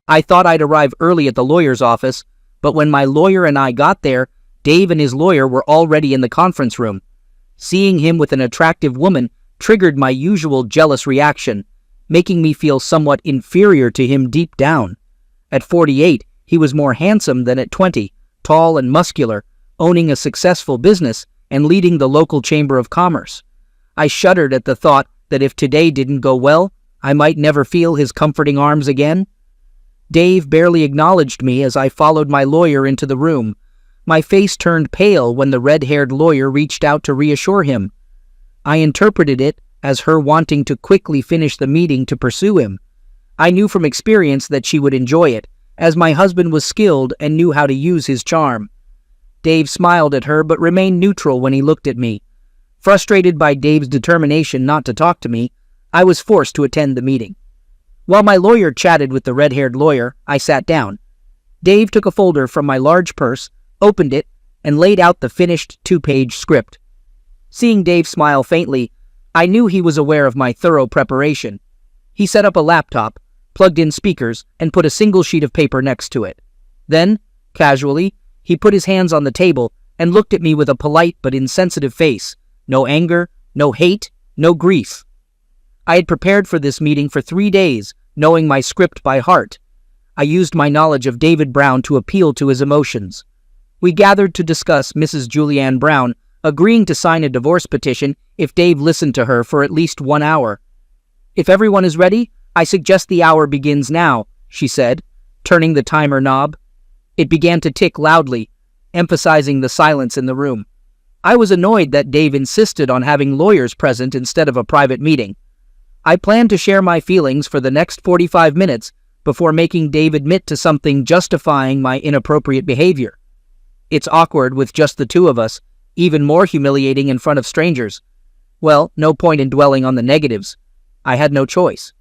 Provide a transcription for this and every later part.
I thought I'd arrive early at the lawyer's office, but when my lawyer and I got there, Dave and his lawyer were already in the conference room. Seeing him with an attractive woman triggered my usual jealous reaction, making me feel somewhat inferior to him deep down. At 48, he was more handsome than at 20, tall and muscular, owning a successful business and leading the local chamber of commerce. I shuddered at the thought that if today didn't go well, I might never feel his comforting arms again. Dave barely acknowledged me as I followed my lawyer into the room. My face turned pale when the red-haired lawyer reached out to reassure him. I interpreted it as her wanting to quickly finish the meeting to pursue him. I knew from experience that she would enjoy it, as my husband was skilled and knew how to use his charm. Dave smiled at her but remained neutral when he looked at me. Frustrated by Dave's determination not to talk to me, I was forced to attend the meeting. While my lawyer chatted with the red-haired lawyer, I sat down. Dave took a folder from my large purse, opened it, and laid out the finished 2-page script. Seeing Dave smile faintly, I knew he was aware of my thorough preparation. He set up a laptop, plugged in speakers, and put a single sheet of paper next to it. Then, casually, he put his hands on the table and looked at me with a polite but insensitive face. No anger, no hate, no grief. I had prepared for this meeting for 3 days, knowing my script by heart. I used my knowledge of David Brown to appeal to his emotions. We gathered to discuss Mrs. Julianne Brown, agreeing to sign a divorce petition if Dave listened to her for at least 1 hour. "If everyone is ready, I suggest the hour begins now," she said, turning the timer knob. It began to tick loudly, emphasizing the silence in the room. I was annoyed that Dave insisted on having lawyers present instead of a private meeting. I planned to share my feelings for the next 45 minutes before making Dave admit to something justifying my inappropriate behavior. It's awkward with just the two of us, even more humiliating in front of strangers. Well, no point in dwelling on the negatives. I had no choice.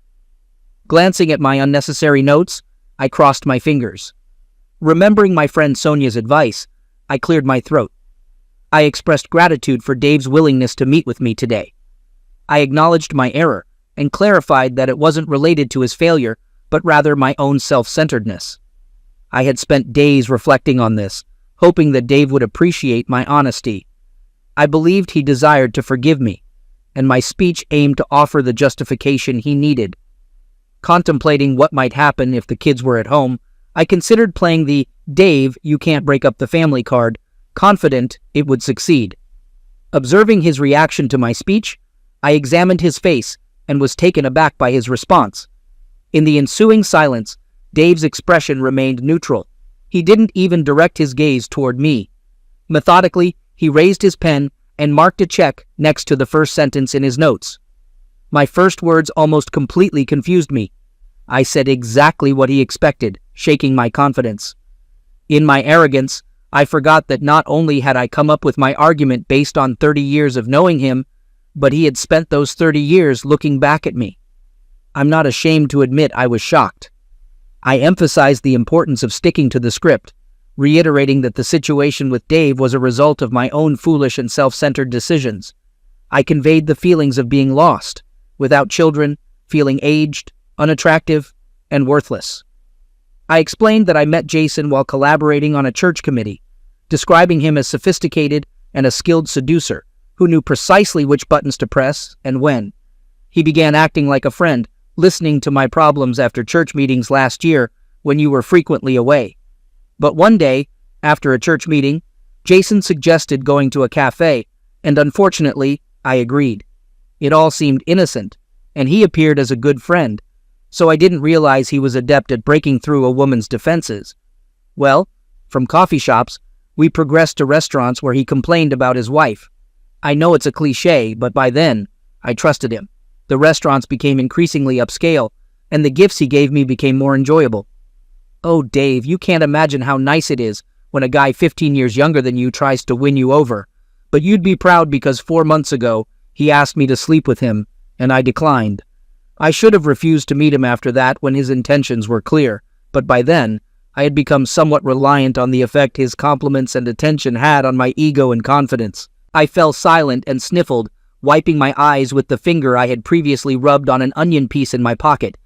Glancing at my unnecessary notes, I crossed my fingers. Remembering my friend Sonia's advice, I cleared my throat. I expressed gratitude for Dave's willingness to meet with me today. I acknowledged my error and clarified that it wasn't related to his failure, but rather my own self-centeredness. I had spent days reflecting on this, hoping that Dave would appreciate my honesty. I believed he desired to forgive me, and my speech aimed to offer the justification he needed. Contemplating what might happen if the kids were at home, I considered playing the "Dave, you can't break up the family" card, confident it would succeed. Observing his reaction to my speech, I examined his face and was taken aback by his response. In the ensuing silence, Dave's expression remained neutral. He didn't even direct his gaze toward me. Methodically, he raised his pen and marked a check next to the first sentence in his notes. My first words almost completely confused me. I said exactly what he expected, shaking my confidence. In my arrogance, I forgot that not only had I come up with my argument based on 30 years of knowing him, but he had spent those 30 years looking back at me. I'm not ashamed to admit I was shocked. I emphasized the importance of sticking to the script, reiterating that the situation with Dave was a result of my own foolish and self-centered decisions. I conveyed the feelings of being lost, without children, feeling aged, unattractive, and worthless. I explained that I met Jason while collaborating on a church committee, describing him as sophisticated and a skilled seducer who knew precisely which buttons to press and when. He began acting like a friend, listening to my problems after church meetings last year when you were frequently away. But one day, after a church meeting, Jason suggested going to a cafe, and unfortunately, I agreed. It all seemed innocent, and he appeared as a good friend, so I didn't realize he was adept at breaking through a woman's defenses. Well, from coffee shops, we progressed to restaurants where he complained about his wife. I know it's a cliché, but by then, I trusted him. The restaurants became increasingly upscale, and the gifts he gave me became more enjoyable. Oh, Dave, you can't imagine how nice it is when a guy 15 years younger than you tries to win you over. But you'd be proud because 4 months ago, he asked me to sleep with him, and I declined. I should have refused to meet him after that when his intentions were clear, but by then, I had become somewhat reliant on the effect his compliments and attention had on my ego and confidence. I fell silent and sniffled, wiping my eyes with the finger I had previously rubbed on an onion piece in my pocket.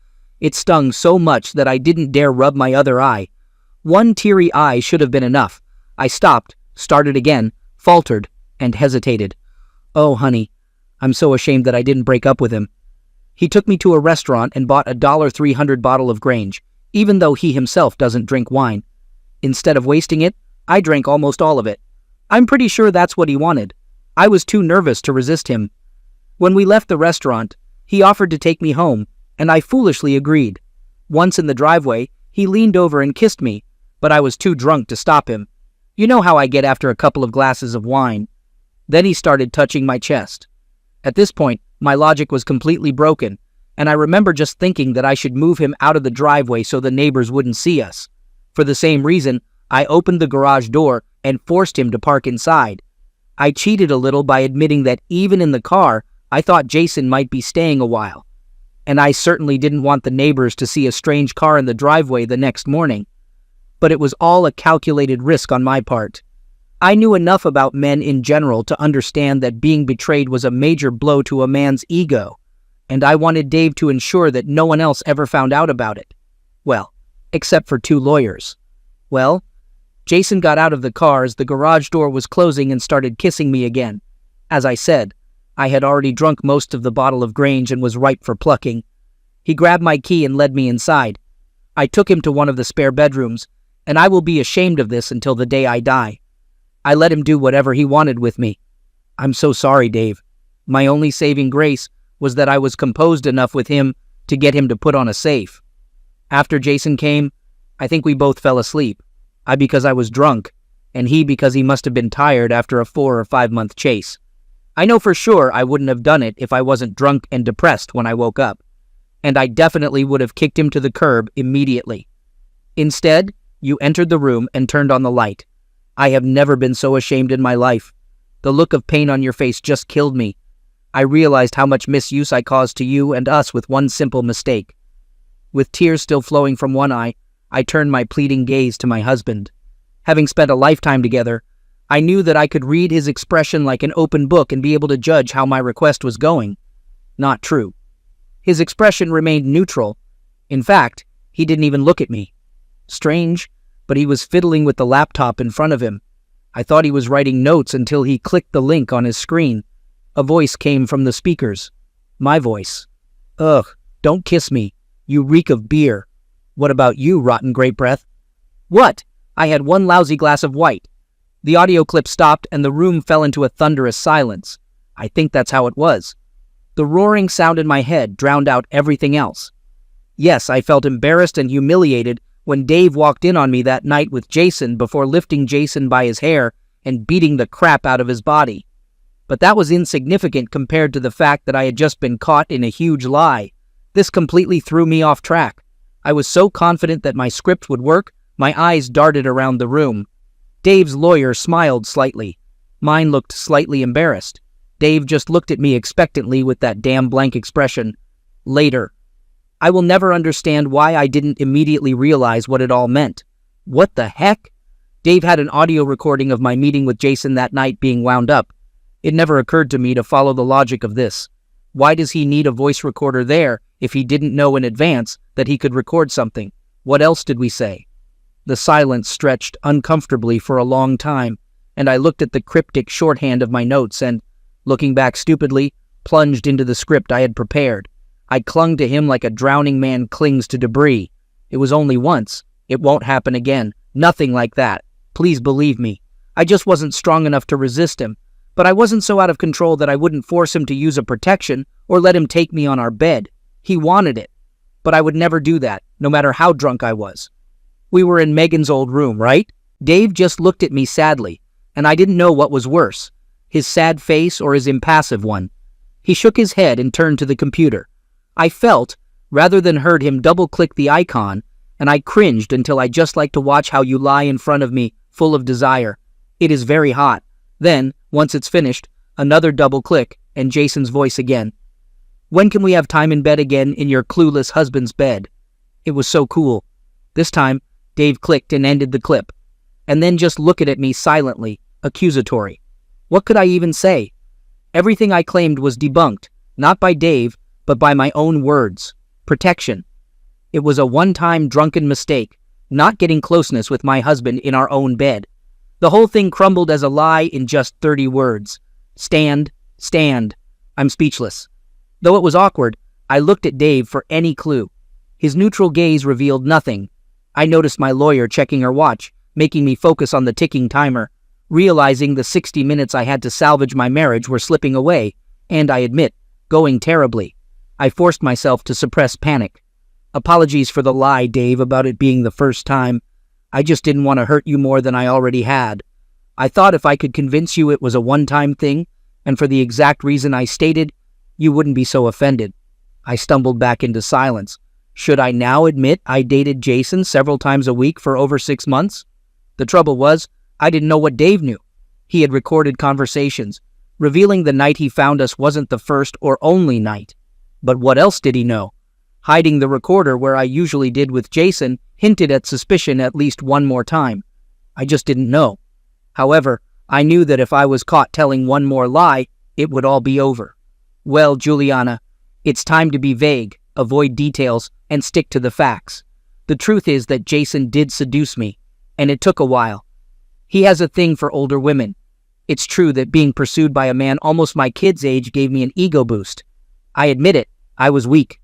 It stung so much that I didn't dare rub my other eye. One teary eye should have been enough. I stopped, started again, faltered, and hesitated. Oh, honey, I'm so ashamed that I didn't break up with him. He took me to a restaurant and bought a $300 bottle of Grange, even though he himself doesn't drink wine. Instead of wasting it, I drank almost all of it. I'm pretty sure that's what he wanted. I was too nervous to resist him. When we left the restaurant, he offered to take me home, and I foolishly agreed. Once in the driveway, he leaned over and kissed me, but I was too drunk to stop him. You know how I get after a couple of glasses of wine. Then he started touching my chest. At this point, my logic was completely broken, and I remember just thinking that I should move him out of the driveway so the neighbors wouldn't see us. For the same reason, I opened the garage door and forced him to park inside. I cheated a little by admitting that even in the car, I thought Jason might be staying a while. And I certainly didn't want the neighbors to see a strange car in the driveway the next morning. But it was all a calculated risk on my part. I knew enough about men in general to understand that being betrayed was a major blow to a man's ego, and I wanted Dave to ensure that no one else ever found out about it. Well, except for 2 lawyers. Well, Jason got out of the car as the garage door was closing and started kissing me again. As I said, I had already drunk most of the bottle of Grange and was ripe for plucking. He grabbed my key and led me inside. I took him to one of the spare bedrooms, and I will be ashamed of this until the day I die. I let him do whatever he wanted with me. I'm so sorry, Dave. My only saving grace was that I was composed enough with him to get him to put on a safe. After Jason came, I think we both fell asleep. I because I was drunk, and he because he must have been tired after a 4 or 5 month chase. I know for sure I wouldn't have done it if I wasn't drunk and depressed when I woke up, and I definitely would have kicked him to the curb immediately. Instead, you entered the room and turned on the light. I have never been so ashamed in my life. The look of pain on your face just killed me. I realized how much misuse I caused to you and us with one simple mistake. With tears still flowing from one eye, I turned my pleading gaze to my husband. Having spent a lifetime together, I knew that I could read his expression like an open book and be able to judge how my request was going. Not true. His expression remained neutral. In fact, he didn't even look at me. Strange, but he was fiddling with the laptop in front of him. I thought he was writing notes until he clicked the link on his screen. A voice came from the speakers. My voice. Ugh, don't kiss me. You reek of beer. What about you, rotten grape breath? What? I had one lousy glass of white. The audio clip stopped and the room fell into a thunderous silence. I think that's how it was. The roaring sound in my head drowned out everything else. Yes, I felt embarrassed and humiliated when Dave walked in on me that night with Jason before lifting Jason by his hair and beating the crap out of his body. But that was insignificant compared to the fact that I had just been caught in a huge lie. This completely threw me off track. I was so confident that my script would work, my eyes darted around the room. Dave's lawyer smiled slightly. Mine looked slightly embarrassed. Dave just looked at me expectantly with that damn blank expression. Later. I will never understand why I didn't immediately realize what it all meant. What the heck? Dave had an audio recording of my meeting with Jason that night being wound up. It never occurred to me to follow the logic of this. Why does he need a voice recorder there if he didn't know in advance that he could record something? What else did we say? The silence stretched uncomfortably for a long time, and I looked at the cryptic shorthand of my notes and, looking back stupidly, plunged into the script I had prepared. I clung to him like a drowning man clings to debris. It was only once. It won't happen again. Nothing like that. Please believe me. I just wasn't strong enough to resist him, but I wasn't so out of control that I wouldn't force him to use a protection or let him take me on our bed. He wanted it, but I would never do that, no matter how drunk I was. We were in Megan's old room, right? Dave just looked at me sadly, and I didn't know what was worse, his sad face or his impassive one. He shook his head and turned to the computer. I felt, rather than heard him double-click the icon, and I cringed until I just like to watch how you lie in front of me, full of desire. It is very hot. Then, once it's finished, another double-click, and Jason's voice again. When can we have time in bed again in your clueless husband's bed? It was so cool. This time, Dave clicked and ended the clip, and then just looked at me silently, accusatory. What could I even say? Everything I claimed was debunked, not by Dave, but by my own words. Protection. It was a one-time drunken mistake, not getting closeness with my husband in our own bed. The whole thing crumbled as a lie in just 30 words. Stand, stand. I'm speechless. Though it was awkward, I looked at Dave for any clue. His neutral gaze revealed nothing. I noticed my lawyer checking her watch, making me focus on the ticking timer, realizing the 60 minutes I had to salvage my marriage were slipping away, and I admit, going terribly. I forced myself to suppress panic. Apologies for the lie, Dave, about it being the first time. I just didn't want to hurt you more than I already had. I thought if I could convince you it was a one-time thing, and for the exact reason I stated, you wouldn't be so offended. I stumbled back into silence. Should I now admit I dated Jason several times a week for over 6 months? The trouble was, I didn't know what Dave knew. He had recorded conversations, revealing the night he found us wasn't the first or only night. But what else did he know? Hiding the recorder where I usually did with Jason hinted at suspicion at least one more time. I just didn't know. However, I knew that if I was caught telling one more lie, it would all be over. Well, Juliana, it's time to be vague, avoid details, and stick to the facts. The truth is that Jason did seduce me, and it took a while. He has a thing for older women. It's true that being pursued by a man almost my kid's age gave me an ego boost. I admit it, I was weak.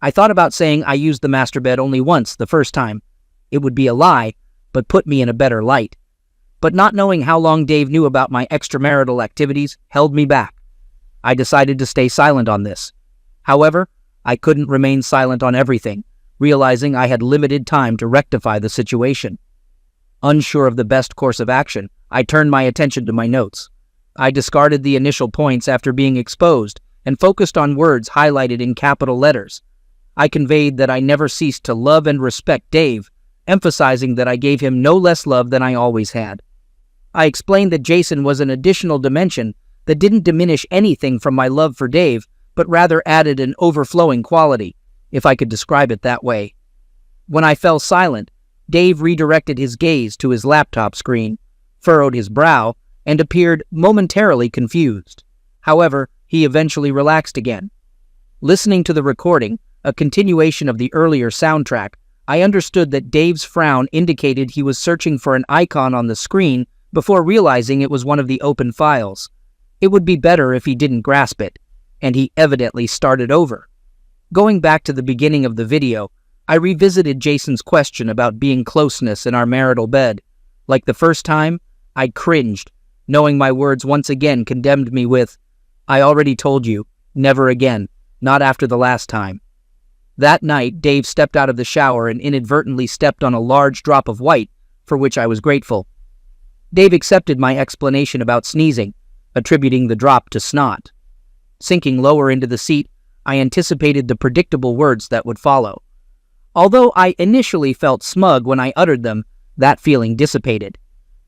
I thought about saying I used the master bed only once, the first time. It would be a lie, but put me in a better light. But not knowing how long Dave knew about my extramarital activities held me back. I decided to stay silent on this. However, I couldn't remain silent on everything, realizing I had limited time to rectify the situation. Unsure of the best course of action, I turned my attention to my notes. I discarded the initial points after being exposed and focused on words highlighted in capital letters. I conveyed that I never ceased to love and respect Dave, emphasizing that I gave him no less love than I always had. I explained that Jason was an additional dimension that didn't diminish anything from my love for Dave, but rather added an overflowing quality, if I could describe it that way. When I fell silent, Dave redirected his gaze to his laptop screen, furrowed his brow, and appeared momentarily confused. However, he eventually relaxed again. Listening to the recording, a continuation of the earlier soundtrack, I understood that Dave's frown indicated he was searching for an icon on the screen before realizing it was one of the open files. It would be better if he didn't grasp it, and he evidently started over. Going back to the beginning of the video, I revisited Jason's question about being closeness in our marital bed. Like the first time, I cringed, knowing my words once again condemned me with, "I already told you, never again, not after the last time." That night, Dave stepped out of the shower and inadvertently stepped on a large drop of white, for which I was grateful. Dave accepted my explanation about sneezing, attributing the drop to snot. Sinking lower into the seat, I anticipated the predictable words that would follow. Although I initially felt smug when I uttered them, that feeling dissipated.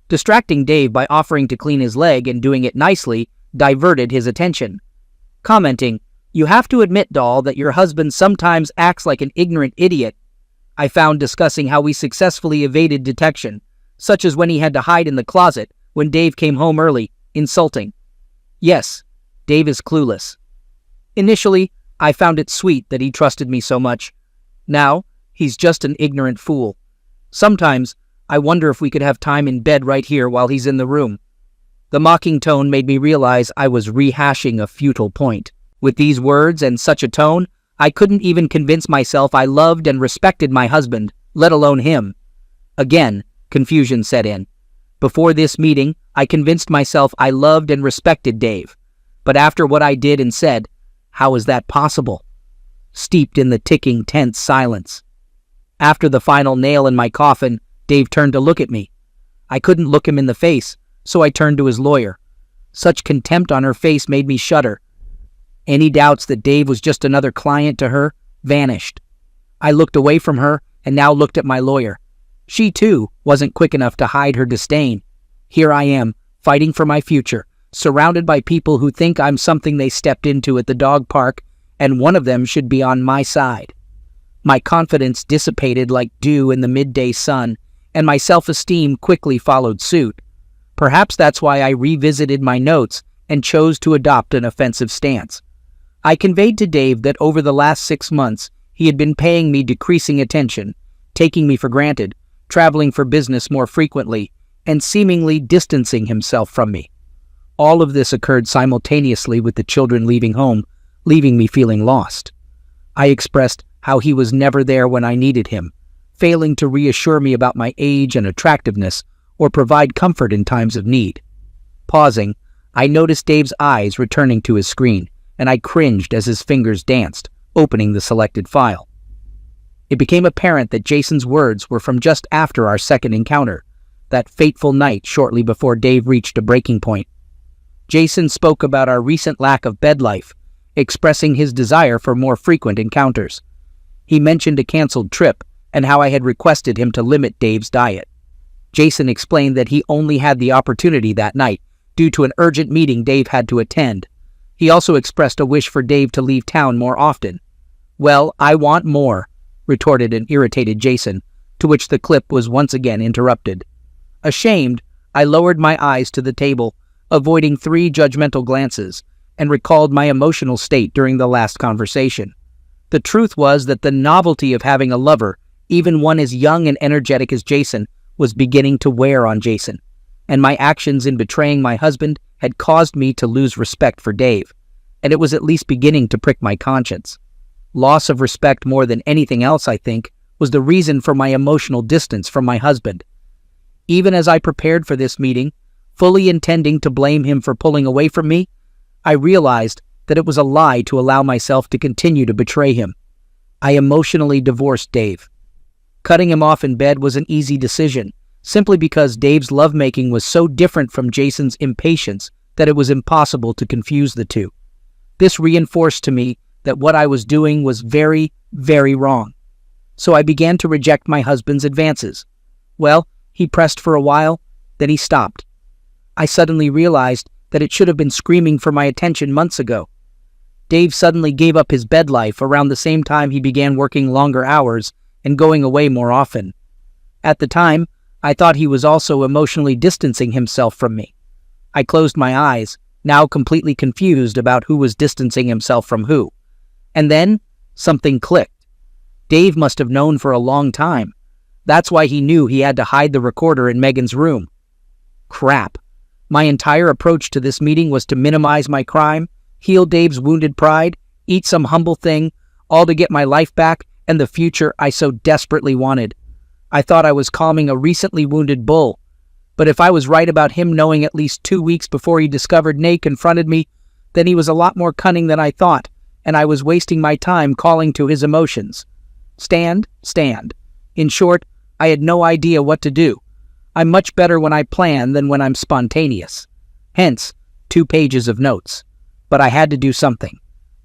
Distracting Dave by offering to clean his leg and doing it nicely diverted his attention. Commenting, "You have to admit, doll, that your husband sometimes acts like an ignorant idiot," I found discussing how we successfully evaded detection, such as when he had to hide in the closet when Dave came home early, insulting. Yes, Dave is clueless. Initially, I found it sweet that he trusted me so much. Now, he's just an ignorant fool. Sometimes, I wonder if we could have time in bed right here while he's in the room. The mocking tone made me realize I was rehashing a futile point. With these words and such a tone, I couldn't even convince myself I loved and respected my husband, let alone him. Again, confusion set in. Before this meeting, I convinced myself I loved and respected Dave. But after what I did and said, how is that possible? Steeped in the ticking, tense silence. After the final nail in my coffin, Dave turned to look at me. I couldn't look him in the face, so I turned to his lawyer. Such contempt on her face made me shudder. Any doubts that Dave was just another client to her vanished. I looked away from her and now looked at my lawyer. She, too, wasn't quick enough to hide her disdain. Here I am, fighting for my future, surrounded by people who think I'm something they stepped into at the dog park, and one of them should be on my side. My confidence dissipated like dew in the midday sun, and my self-esteem quickly followed suit. Perhaps that's why I revisited my notes and chose to adopt an offensive stance. I conveyed to Dave that over the last 6 months, He had been paying me decreasing attention, taking me for granted, traveling for business more frequently, and seemingly distancing himself from me. All of this occurred simultaneously with the children leaving home, leaving me feeling lost. I expressed how he was never there when I needed him, failing to reassure me about my age and attractiveness or provide comfort in times of need. Pausing, I noticed Dave's eyes returning to his screen, and I cringed as his fingers danced, opening the selected file. It became apparent that Jason's words were from just after our second encounter, that fateful night shortly before Dave reached a breaking point. Jason spoke about our recent lack of bed life, expressing his desire for more frequent encounters. He mentioned a canceled trip and how I had requested him to limit Dave's diet. Jason explained that he only had the opportunity that night due to an urgent meeting Dave had to attend. He also expressed a wish for Dave to leave town more often. "Well, I want more," retorted an irritated Jason, to which the clip was once again interrupted. Ashamed, I lowered my eyes to the table, avoiding 3 judgmental glances, and recalled my emotional state during the last conversation. The truth was that the novelty of having a lover, even one as young and energetic as Jason, was beginning to wear on Jason, and my actions in betraying my husband had caused me to lose respect for Dave, and it was at least beginning to prick my conscience. Loss of respect more than anything else, I think, was the reason for my emotional distance from my husband. Even as I prepared for this meeting, fully intending to blame him for pulling away from me, I realized that it was a lie to allow myself to continue to betray him. I emotionally divorced Dave. Cutting him off in bed was an easy decision, simply because Dave's lovemaking was so different from Jason's impatience that it was impossible to confuse the two. This reinforced to me that what I was doing was very, very wrong. So I began to reject my husband's advances. Well, he pressed for a while, then he stopped. I suddenly realized that it should have been screaming for my attention months ago. Dave suddenly gave up his bed life around the same time he began working longer hours and going away more often. At the time, I thought he was also emotionally distancing himself from me. I closed my eyes, now completely confused about who was distancing himself from who. And then, something clicked. Dave must have known for a long time. That's why he knew he had to hide the recorder in Megan's room. Crap. My entire approach to this meeting was to minimize my crime, heal Dave's wounded pride, eat some humble thing, all to get my life back and the future I so desperately wanted. I thought I was calming a recently wounded bull. But if I was right about him knowing at least 2 weeks before he discovered Nate confronted me, then he was a lot more cunning than I thought, and I was wasting my time calling to his emotions. Stand. In short, I had no idea what to do. I'm much better when I plan than when I'm spontaneous. Hence, 2 pages of notes. But I had to do something.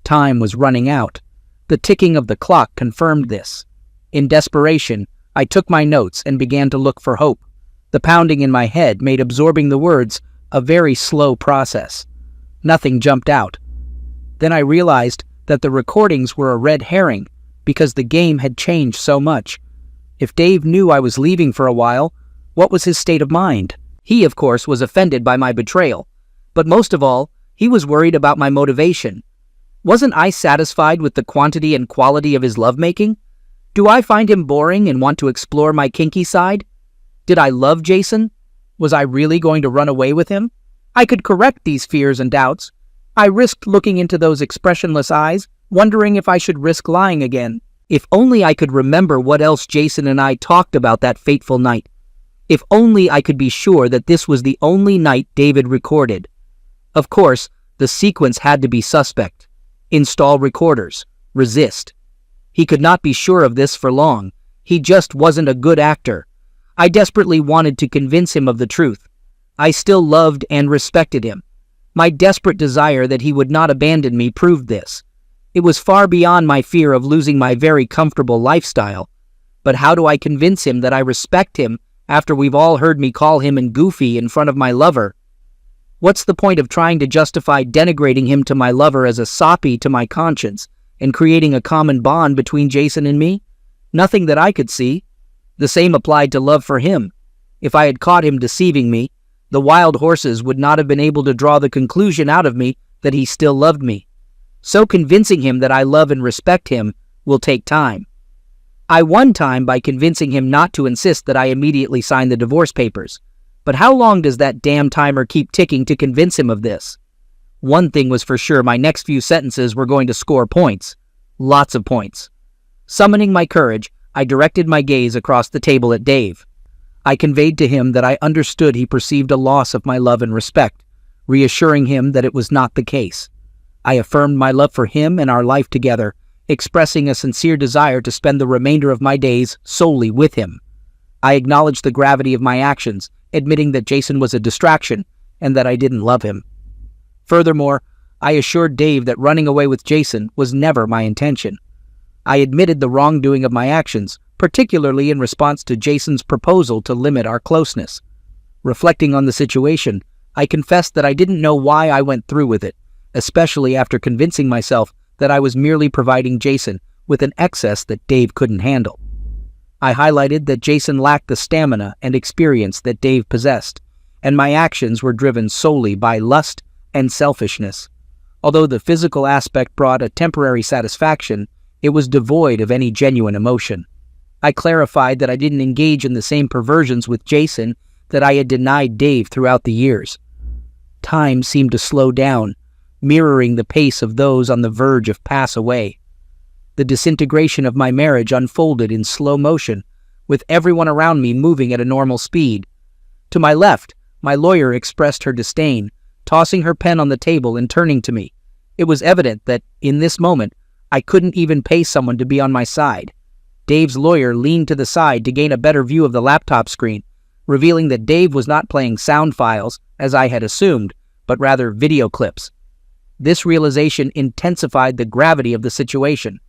Time was running out. The ticking of the clock confirmed this. In desperation, I took my notes and began to look for hope. The pounding in my head made absorbing the words a very slow process. Nothing jumped out. Then I realized that the recordings were a red herring because the game had changed so much. If Dave knew I was leaving for a while, what was his state of mind? He, of course, was offended by my betrayal. But most of all, he was worried about my motivation. Wasn't I satisfied with the quantity and quality of his lovemaking? Do I find him boring and want to explore my kinky side? Did I love Jason? Was I really going to run away with him? I could correct these fears and doubts. I risked looking into those expressionless eyes, wondering if I should risk lying again. If only I could remember what else Jason and I talked about that fateful night. If only I could be sure that this was the only night David recorded. Of course, the sequence had to be suspect. Install recorders. Resist. He could not be sure of this for long. He just wasn't a good actor. I desperately wanted to convince him of the truth. I still loved and respected him. My desperate desire that he would not abandon me proved this. It was far beyond my fear of losing my very comfortable lifestyle. But how do I convince him that I respect him after we've all heard me call him and goofy in front of my lover? What's the point of trying to justify denigrating him to my lover as a soppy to my conscience and creating a common bond between Jason and me? Nothing that I could see. The same applied to love for him. If I had caught him deceiving me, the wild horses would not have been able to draw the conclusion out of me that he still loved me. So convincing him that I love and respect him will take time. I won time by convincing him not to insist that I immediately sign the divorce papers. But how long does that damn timer keep ticking to convince him of this? One thing was for sure, my next few sentences were going to score points. Lots of points. Summoning my courage, I directed my gaze across the table at Dave. I conveyed to him that I understood he perceived a loss of my love and respect, reassuring him that it was not the case. I affirmed my love for him and our life together, expressing a sincere desire to spend the remainder of my days solely with him. I acknowledged the gravity of my actions, admitting that Jason was a distraction and that I didn't love him. Furthermore, I assured Dave that running away with Jason was never my intention. I admitted the wrongdoing of my actions, particularly in response to Jason's proposal to limit our closeness. Reflecting on the situation, I confessed that I didn't know why I went through with it, especially after convincing myself that I was merely providing Jason with an excess that Dave couldn't handle. I highlighted that Jason lacked the stamina and experience that Dave possessed, and my actions were driven solely by lust and selfishness. Although the physical aspect brought a temporary satisfaction, it was devoid of any genuine emotion. I clarified that I didn't engage in the same perversions with Jason that I had denied Dave throughout the years. Time seemed to slow down, mirroring the pace of those on the verge of pass away. The disintegration of my marriage unfolded in slow motion, with everyone around me moving at a normal speed. To my left, my lawyer expressed her disdain, tossing her pen on the table and turning to me. It was evident that, in this moment, I couldn't even pay someone to be on my side. Dave's lawyer leaned to the side to gain a better view of the laptop screen, revealing that Dave was not playing sound files, as I had assumed, but rather video clips. This realization intensified the gravity of the situation.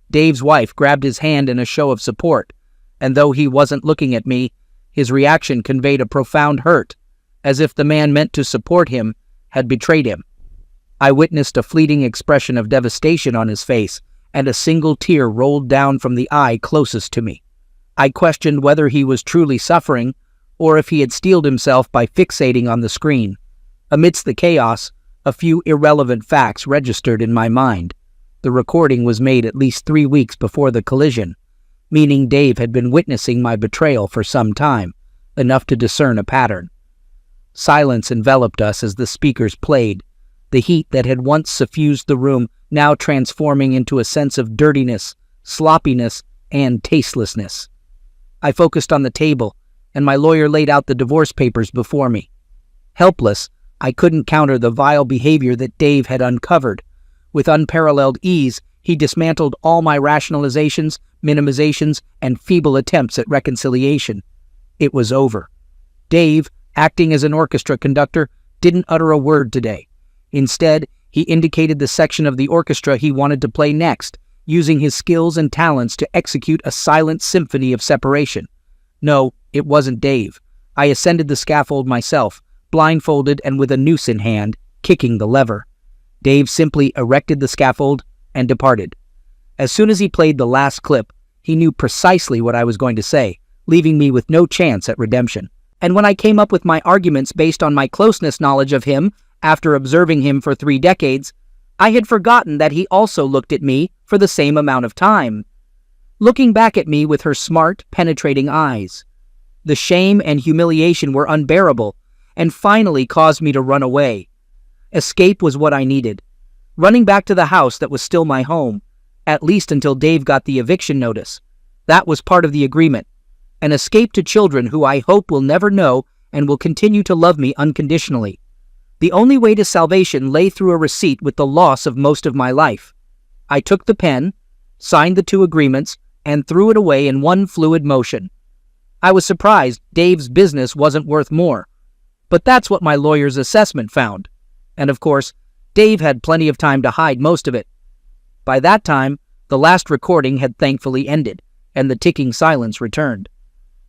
Dave's wife grabbed his hand in a show of support, and though he wasn't looking at me, his reaction conveyed a profound hurt, as if the man meant to support him had betrayed him. I witnessed a fleeting expression of devastation on his face, and a single tear rolled down from the eye closest to me. I questioned whether he was truly suffering, or if he had steeled himself by fixating on the screen. Amidst the chaos, a few irrelevant facts registered in my mind. The recording was made at least 3 weeks before the collision, meaning Dave had been witnessing my betrayal for some time, enough to discern a pattern. Silence enveloped us as the speakers played, the heat that had once suffused the room now transforming into a sense of dirtiness, sloppiness, and tastelessness. I focused on the table, and my lawyer laid out the divorce papers before me. Helpless, I couldn't counter the vile behavior that Dave had uncovered. With unparalleled ease, he dismantled all my rationalizations, minimizations, and feeble attempts at reconciliation. It was over. Dave, acting as an orchestra conductor, didn't utter a word today. Instead, he indicated the section of the orchestra he wanted to play next, using his skills and talents to execute a silent symphony of separation. No, it wasn't Dave. I ascended the scaffold myself, blindfolded and with a noose in hand, kicking the lever. Dave simply erected the scaffold and departed. As soon as he played the last clip, he knew precisely what I was going to say, leaving me with no chance at redemption. And when I came up with my arguments based on my closeness knowledge of him, after observing him for 3 decades, I had forgotten that he also looked at me for the same amount of time, looking back at me with her smart, penetrating eyes. The shame and humiliation were unbearable, and finally caused me to run away. Escape was what I needed. Running back to the house that was still my home, at least until Dave got the eviction notice. That was part of the agreement. An escape to children who I hope will never know and will continue to love me unconditionally. The only way to salvation lay through a receipt with the loss of most of my life. I took the pen, signed the 2 agreements, and threw it away in one fluid motion. I was surprised Dave's business wasn't worth more, but that's what my lawyer's assessment found. And of course, Dave had plenty of time to hide most of it. By that time, the last recording had thankfully ended, and the ticking silence returned.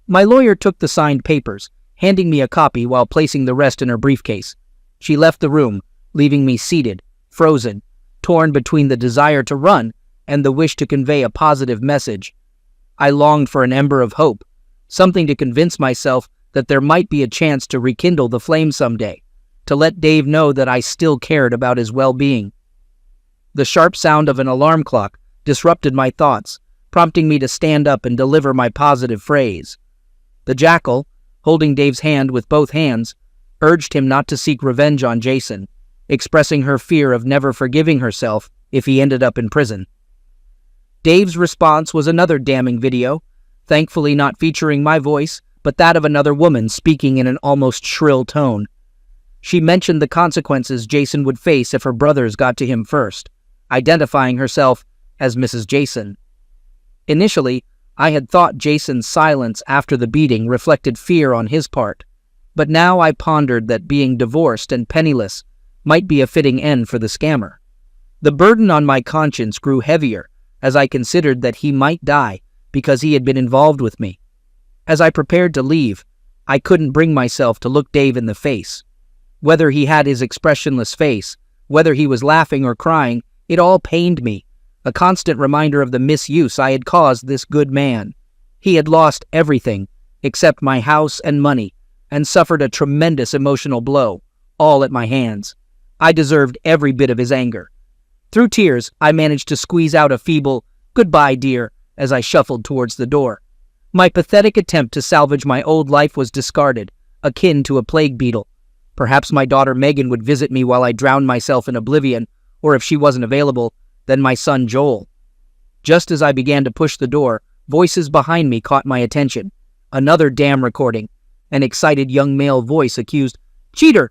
My lawyer took the signed papers, handing me a copy while placing the rest in her briefcase. She left the room, leaving me seated, frozen, torn between the desire to run and the wish to convey a positive message. I longed for an ember of hope, something to convince myself that there might be a chance to rekindle the flame someday, to let Dave know that I still cared about his well-being. The sharp sound of an alarm clock disrupted my thoughts, prompting me to stand up and deliver my positive phrase. The jackal, holding Dave's hand with both hands, urged him not to seek revenge on Jason, expressing her fear of never forgiving herself if he ended up in prison. Dave's response was another damning video, thankfully not featuring my voice, but that of another woman speaking in an almost shrill tone. She mentioned the consequences Jason would face if her brothers got to him first, identifying herself as Mrs. Jason. Initially, I had thought Jason's silence after the beating reflected fear on his part, but now I pondered that being divorced and penniless might be a fitting end for the scammer. The burden on my conscience grew heavier as I considered that he might die because he had been involved with me. As I prepared to leave, I couldn't bring myself to look Dave in the face. Whether he had his expressionless face, whether he was laughing or crying, it all pained me, a constant reminder of the misuse I had caused this good man. He had lost everything except my house and money, and suffered a tremendous emotional blow, all at my hands. I deserved every bit of his anger. Through tears, I managed to squeeze out a feeble, "Goodbye, dear," as I shuffled towards the door. My pathetic attempt to salvage my old life was discarded, akin to a plague beetle. Perhaps my daughter Megan would visit me while I drowned myself in oblivion, or if she wasn't available, then my son Joel. Just as I began to push the door, voices behind me caught my attention. Another damn recording. An excited young male voice accused, "Cheater!"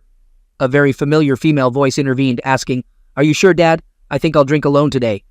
A very familiar female voice intervened, asking, "Are you sure, Dad? I think I'll drink alone today."